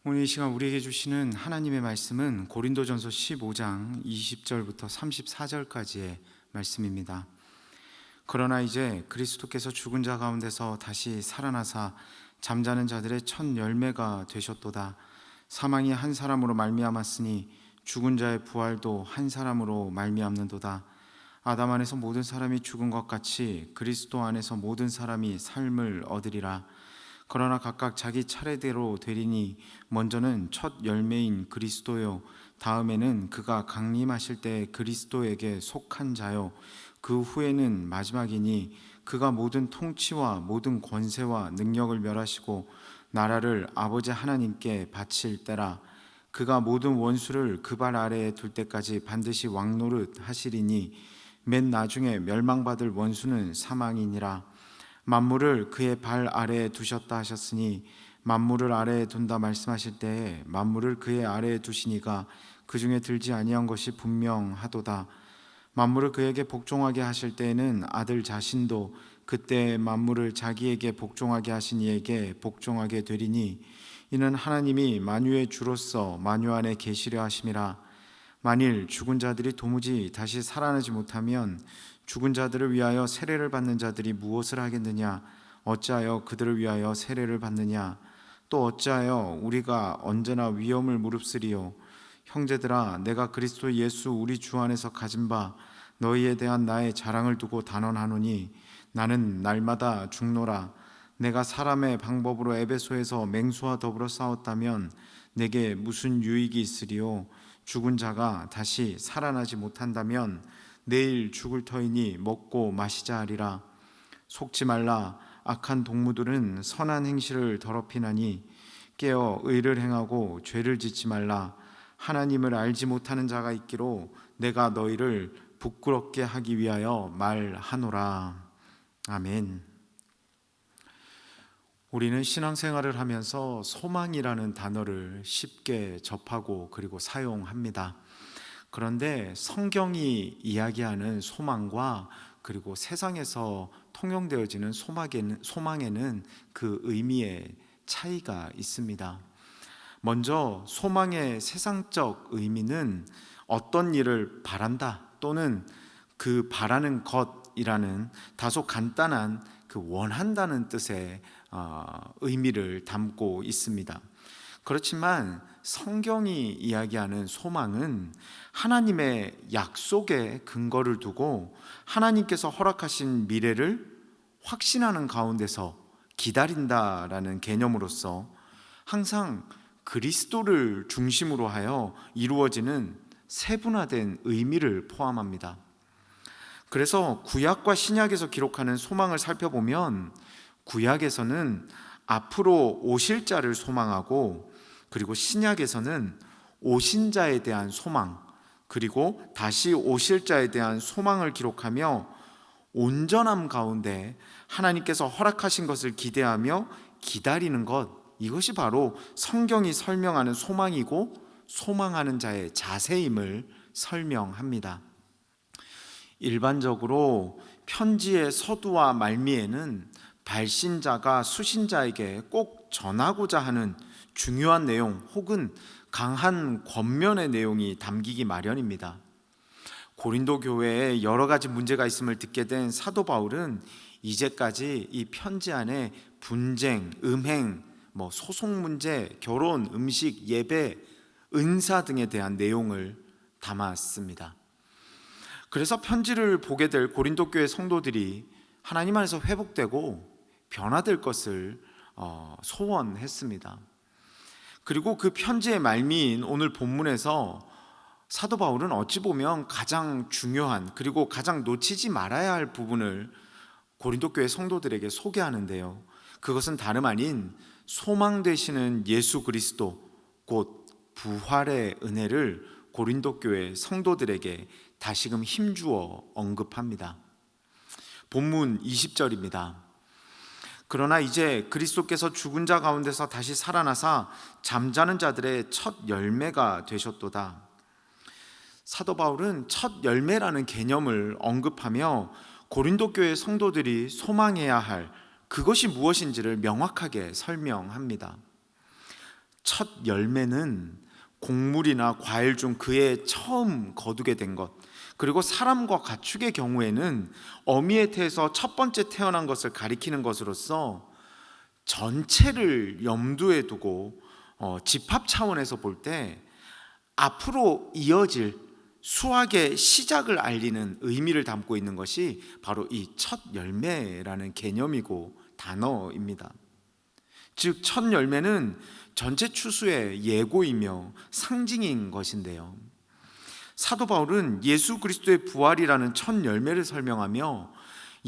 오늘 이 시간 우리에게 주시는 하나님의 말씀은 고린도전서 15장 20절부터 34절까지의 말씀입니다. 그러나 이제 그리스도께서 죽은 자 가운데서 다시 살아나사 잠자는 자들의 첫 열매가 되셨도다. 사망이 한 사람으로 말미암았으니 죽은 자의 부활도 한 사람으로 말미암는도다. 아담 안에서 모든 사람이 죽은 것 같이 그리스도 안에서 모든 사람이 삶을 얻으리라. 그러나 각각 자기 차례대로 되리니 먼저는 첫 열매인 그리스도요, 다음에는 그가 강림하실 때 그리스도에게 속한 자요, 그 후에는 마지막이니 그가 모든 통치와 모든 권세와 능력을 멸하시고 나라를 아버지 하나님께 바칠 때라. 그가 모든 원수를 그 발 아래에 둘 때까지 반드시 왕노릇 하시리니 맨 나중에 멸망받을 원수는 사망이니라. 만물을 그의 발 아래에 두셨다 하셨으니 만물을 아래에 둔다 말씀하실 때에 만물을 그의 아래에 두시니가 그 중에 들지 아니한 것이 분명하도다. 만물을 그에게 복종하게 하실 때에는 아들 자신도 그때 만물을 자기에게 복종하게 하신 이에게 복종하게 되리니 이는 하나님이 만유의 주로서 만유 안에 계시려 하심이라. 만일 죽은 자들이 도무지 다시 살아나지 못하면 죽은 자들을 위하여 세례를 받는 자들이 무엇을 하겠느냐? 어찌하여 그들을 위하여 세례를 받느냐? 또 어찌하여 우리가 언제나 위험을 무릅쓰리요? 형제들아, 내가 그리스도 예수 우리 주 안에서 가진 바 너희에 대한 나의 자랑을 두고 단언하노니 나는 날마다 죽노라. 내가 사람의 방법으로 에베소에서 맹수와 더불어 싸웠다면 내게 무슨 유익이 있으리요? 죽은 자가 다시 살아나지 못한다면 내일 죽을 터이니 먹고 마시자 하리라. 속지 말라. 악한 동무들은 선한 행실을 더럽히나니 깨어 의를 행하고 죄를 짓지 말라. 하나님을 알지 못하는 자가 있기로 내가 너희를 부끄럽게 하기 위하여 말하노라. 아멘. 우리는 신앙생활을 하면서 소망이라는 단어를 쉽게 접하고 그리고 사용합니다. 그런데 성경이 이야기하는 소망과 그리고 세상에서 통용되어지는 소망에는 그 의미의 차이가 있습니다. 먼저 소망의 세상적 의미는 어떤 일을 바란다 또는 그 바라는 것이라는 다소 간단한 그 원한다는 뜻의 의미를 담고 있습니다. 그렇지만 성경이 이야기하는 소망은 하나님의 약속에 근거를 두고 하나님께서 허락하신 미래를 확신하는 가운데서 기다린다라는 개념으로서 항상 그리스도를 중심으로 하여 이루어지는 세분화된 의미를 포함합니다. 그래서 구약과 신약에서 기록하는 소망을 살펴보면 구약에서는 앞으로 오실 자를 소망하고 그리고 신약에서는 오신 자에 대한 소망 그리고 다시 오실 자에 대한 소망을 기록하며 온전함 가운데 하나님께서 허락하신 것을 기대하며 기다리는 것, 이것이 바로 성경이 설명하는 소망이고 소망하는 자의 자세임을 설명합니다. 일반적으로 편지의 서두와 말미에는 발신자가 수신자에게 꼭 전하고자 하는 중요한 내용 혹은 강한 권면의 내용이 담기기 마련입니다. 고린도 교회에 여러 가지 문제가 있음을 듣게 된 사도 바울은 이제까지 이 편지 안에 분쟁, 음행, 소송 문제, 결혼, 음식, 예배, 은사 등에 대한 내용을 담았습니다. 그래서 편지를 보게 될 고린도 교회 성도들이 하나님 안에서 회복되고 변화될 것을 소원했습니다. 그리고 그 편지의 말미인 오늘 본문에서 사도 바울은 어찌 보면 가장 중요한 그리고 가장 놓치지 말아야 할 부분을 고린도 교회 성도들에게 소개하는데요. 그것은 다름 아닌 소망 되시는 예수 그리스도 곧 부활의 은혜를 고린도 교회 성도들에게 다시금 힘주어 언급합니다. 본문 20절입니다. 그러나 이제 그리스도께서 죽은 자 가운데서 다시 살아나사 잠자는 자들의 첫 열매가 되셨도다. 사도 바울은 첫 열매라는 개념을 언급하며 고린도 교회 성도들이 소망해야 할 그것이 무엇인지를 명확하게 설명합니다. 첫 열매는 곡물이나 과일 중 그의 처음 거두게 된 것, 그리고 사람과 가축의 경우에는 어미의 태에서 첫 번째 태어난 것을 가리키는 것으로서 전체를 염두에 두고 집합 차원에서 볼 때 앞으로 이어질 수확의 시작을 알리는 의미를 담고 있는 것이 바로 이 첫 열매라는 개념이고 단어입니다. 즉, 첫 열매는 전체 추수의 예고이며 상징인 것인데요, 사도 바울은 예수 그리스도의 부활이라는 첫 열매를 설명하며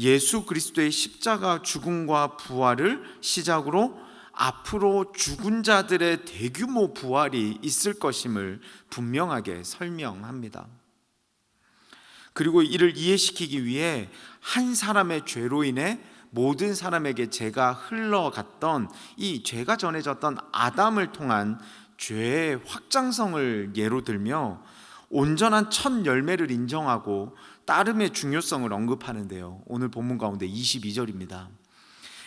예수 그리스도의 십자가 죽음과 부활을 시작으로 앞으로 죽은 자들의 대규모 부활이 있을 것임을 분명하게 설명합니다. 그리고 이를 이해시키기 위해 한 사람의 죄로 인해 모든 사람에게 죄가 흘러갔던 이 죄가 전해졌던 아담을 통한 죄의 확장성을 예로 들며 온전한 첫 열매를 인정하고 따름의 중요성을 언급하는데요, 오늘 본문 가운데 22절입니다.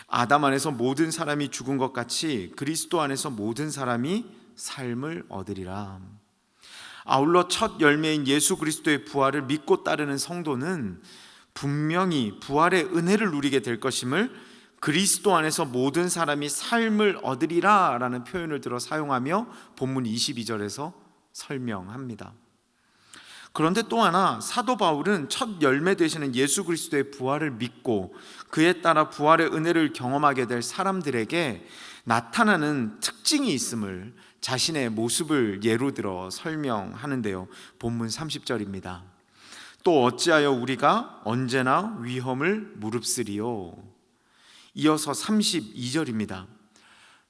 아담 안에서 모든 사람이 죽은 것 같이 그리스도 안에서 모든 사람이 삶을 얻으리라. 아울러 첫 열매인 예수 그리스도의 부활을 믿고 따르는 성도는 분명히 부활의 은혜를 누리게 될 것임을 그리스도 안에서 모든 사람이 삶을 얻으리라 라는 표현을 들어 사용하며 본문 22절에서 설명합니다. 그런데 또 하나, 사도 바울은 첫 열매 되시는 예수 그리스도의 부활을 믿고 그에 따라 부활의 은혜를 경험하게 될 사람들에게 나타나는 특징이 있음을 자신의 모습을 예로 들어 설명하는데요, 본문 30절입니다. 또 어찌하여 우리가 언제나 위험을 무릅쓰리요. 이어서 32절입니다.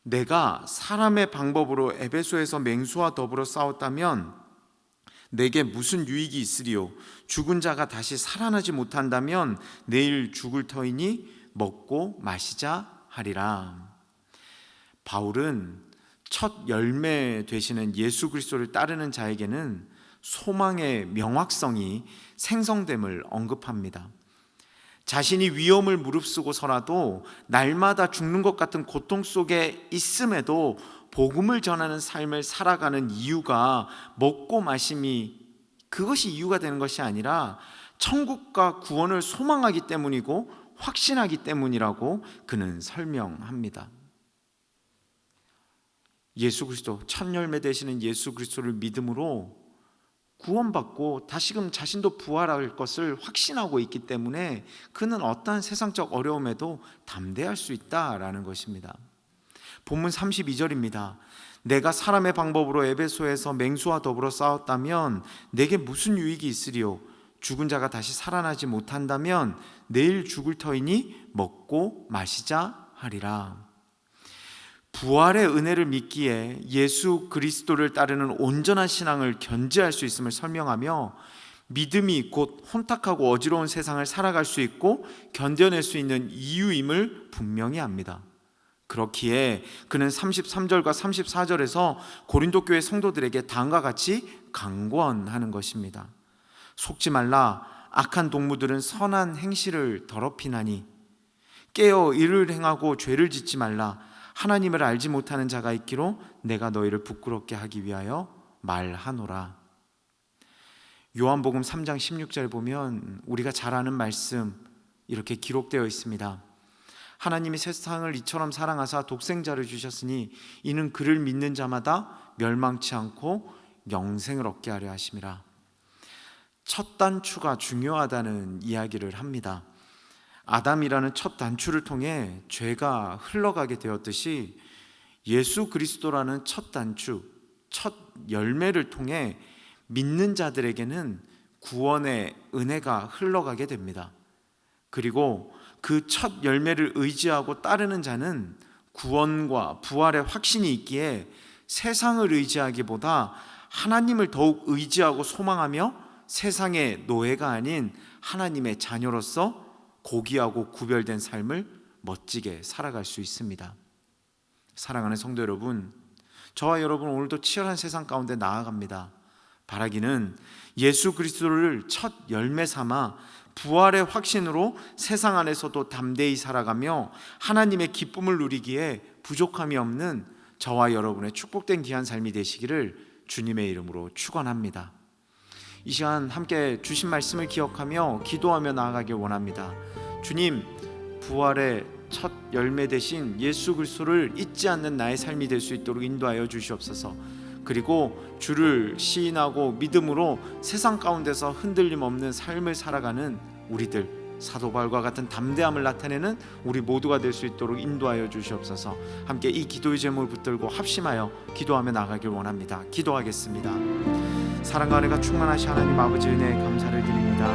내가 사람의 방법으로 에베소에서 맹수와 더불어 싸웠다면 내게 무슨 유익이 있으리요. 죽은 자가 다시 살아나지 못한다면 내일 죽을 터이니 먹고 마시자 하리라. 바울은 첫 열매 되시는 예수 그리스도를 따르는 자에게는 소망의 명확성이 생성됨을 언급합니다. 자신이 위험을 무릅쓰고서라도 날마다 죽는 것 같은 고통 속에 있음에도 복음을 전하는 삶을 살아가는 이유가 먹고 마심이 그것이 이유가 되는 것이 아니라 천국과 구원을 소망하기 때문이고 확신하기 때문이라고 그는 설명합니다. 예수 그리스도, 첫 열매 되시는 예수 그리스도를 믿음으로 구원받고 다시금 자신도 부활할 것을 확신하고 있기 때문에 그는 어떠한 세상적 어려움에도 담대할 수 있다라는 것입니다. 본문 32절입니다. 내가 사람의 방법으로 에베소에서 맹수와 더불어 싸웠다면 내게 무슨 유익이 있으리요. 죽은 자가 다시 살아나지 못한다면 내일 죽을 터이니 먹고 마시자 하리라. 부활의 은혜를 믿기에 예수 그리스도를 따르는 온전한 신앙을 견지할 수 있음을 설명하며 믿음이 곧 혼탁하고 어지러운 세상을 살아갈 수 있고 견뎌낼 수 있는 이유임을 분명히 합니다. 그렇기에 그는 33절과 34절에서 고린도 교회 성도들에게 다음과 같이 강권하는 것입니다. 속지 말라. 악한 동무들은 선한 행실을 더럽히나니 깨어 일을 행하고 죄를 짓지 말라. 하나님을 알지 못하는 자가 있기로 내가 너희를 부끄럽게 하기 위하여 말하노라. 요한복음 3장 16절 보면 우리가 잘 아는 말씀 이렇게 기록되어 있습니다. 하나님이 세상을 이처럼 사랑하사 독생자를 주셨으니 이는 그를 믿는 자마다 멸망치 않고 영생을 얻게 하려 하심이라. 첫 단추가 중요하다는 이야기를 합니다. 아담이라는 첫 단추를 통해 죄가 흘러가게 되었듯이 예수 그리스도라는 첫 단추, 첫 열매를 통해 믿는 자들에게는 구원의 은혜가 흘러가게 됩니다. 그리고 그 첫 열매를 의지하고 따르는 자는 구원과 부활의 확신이 있기에 세상을 의지하기보다 하나님을 더욱 의지하고 소망하며 세상의 노예가 아닌 하나님의 자녀로서 고귀하고 구별된 삶을 멋지게 살아갈 수 있습니다. 사랑하는 성도 여러분, 저와 여러분 오늘도 치열한 세상 가운데 나아갑니다. 바라기는 예수 그리스도를 첫 열매 삼아 부활의 확신으로 세상 안에서도 담대히 살아가며 하나님의 기쁨을 누리기에 부족함이 없는 저와 여러분의 축복된 귀한 삶이 되시기를 주님의 이름으로 축원합니다. 이 시간 함께 주신 말씀을 기억하며 기도하며 나아가길 원합니다. 주님, 부활의 첫 열매 되신 예수 그리스도를 잊지 않는 나의 삶이 될 수 있도록 인도하여 주시옵소서. 그리고 주를 시인하고 믿음으로 세상 가운데서 흔들림 없는 삶을 살아가는 우리들, 사도 바울과 같은 담대함을 나타내는 우리 모두가 될 수 있도록 인도하여 주시옵소서. 함께 이 기도의 제목을 붙들고 합심하여 기도하며 나가길 원합니다. 기도하겠습니다. 사랑과 은혜가 충만하신 하나님 아버지 은혜에 감사를 드립니다.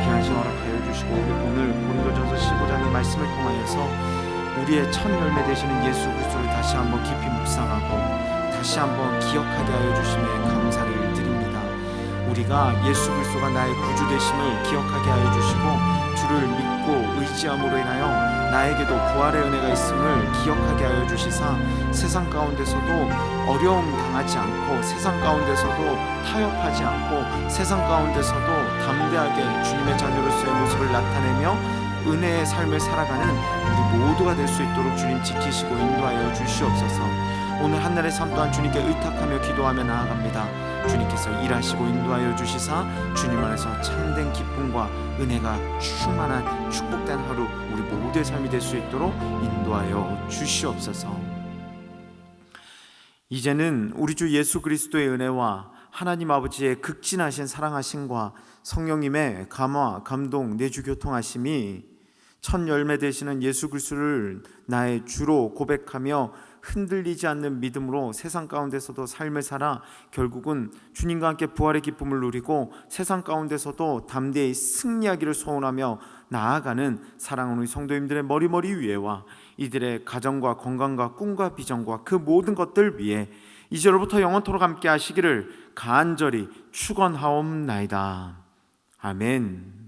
귀한 시간 허락하여 주시고 오늘 고린도전서 15장의 말씀을 통하여서 우리의 첫 열매 되시는 예수 그리스도를 다시 한번 깊이 묵상하고 다시 한번 기억하게 하여 주심에 감사를 드립니다. 우리가 예수 그리스도가 나의 구주 되심을 기억하게 하여 주시고 주를 믿고 의지함으로 인하여 나에게도 부활의 은혜가 있음을 기억하게 하여 주시사 세상 가운데서도 어려움 당하지 않고 세상 가운데서도 타협하지 않고 세상 가운데서도 담대하게 주님의 자녀로서의 모습을 나타내며 은혜의 삶을 살아가는 우리 모두가 될 수 있도록 주님 지키시고 인도하여 주시옵소서. 오늘 한날의 삶 또한 주님께 의탁하며 기도하며 나아갑니다. 주님께서 일하시고 인도하여 주시사 주님 안에서 참된 기쁨과 은혜가 충만한 축복된 하루 우리 모두의 삶이 될 수 있도록 인도하여 주시옵소서. 이제는 우리 주 예수 그리스도의 은혜와 하나님 아버지의 극진하신 사랑하심과 성령님의 감화, 감동, 내주 교통하심이 첫 열매 되시는 예수 그리스도를 나의 주로 고백하며 흔들리지 않는 믿음으로 세상 가운데서도 삶을 살아 결국은 주님과 함께 부활의 기쁨을 누리고 세상 가운데서도 담대히 승리하기를 소원하며 나아가는 사랑하는 우리 성도님들의 머리 위에와 이들의 가정과 건강과 꿈과 비전과 그 모든 것들 위에 이제로부터 영원토록 함께 하시기를 간절히 축원하옵나이다. 아멘.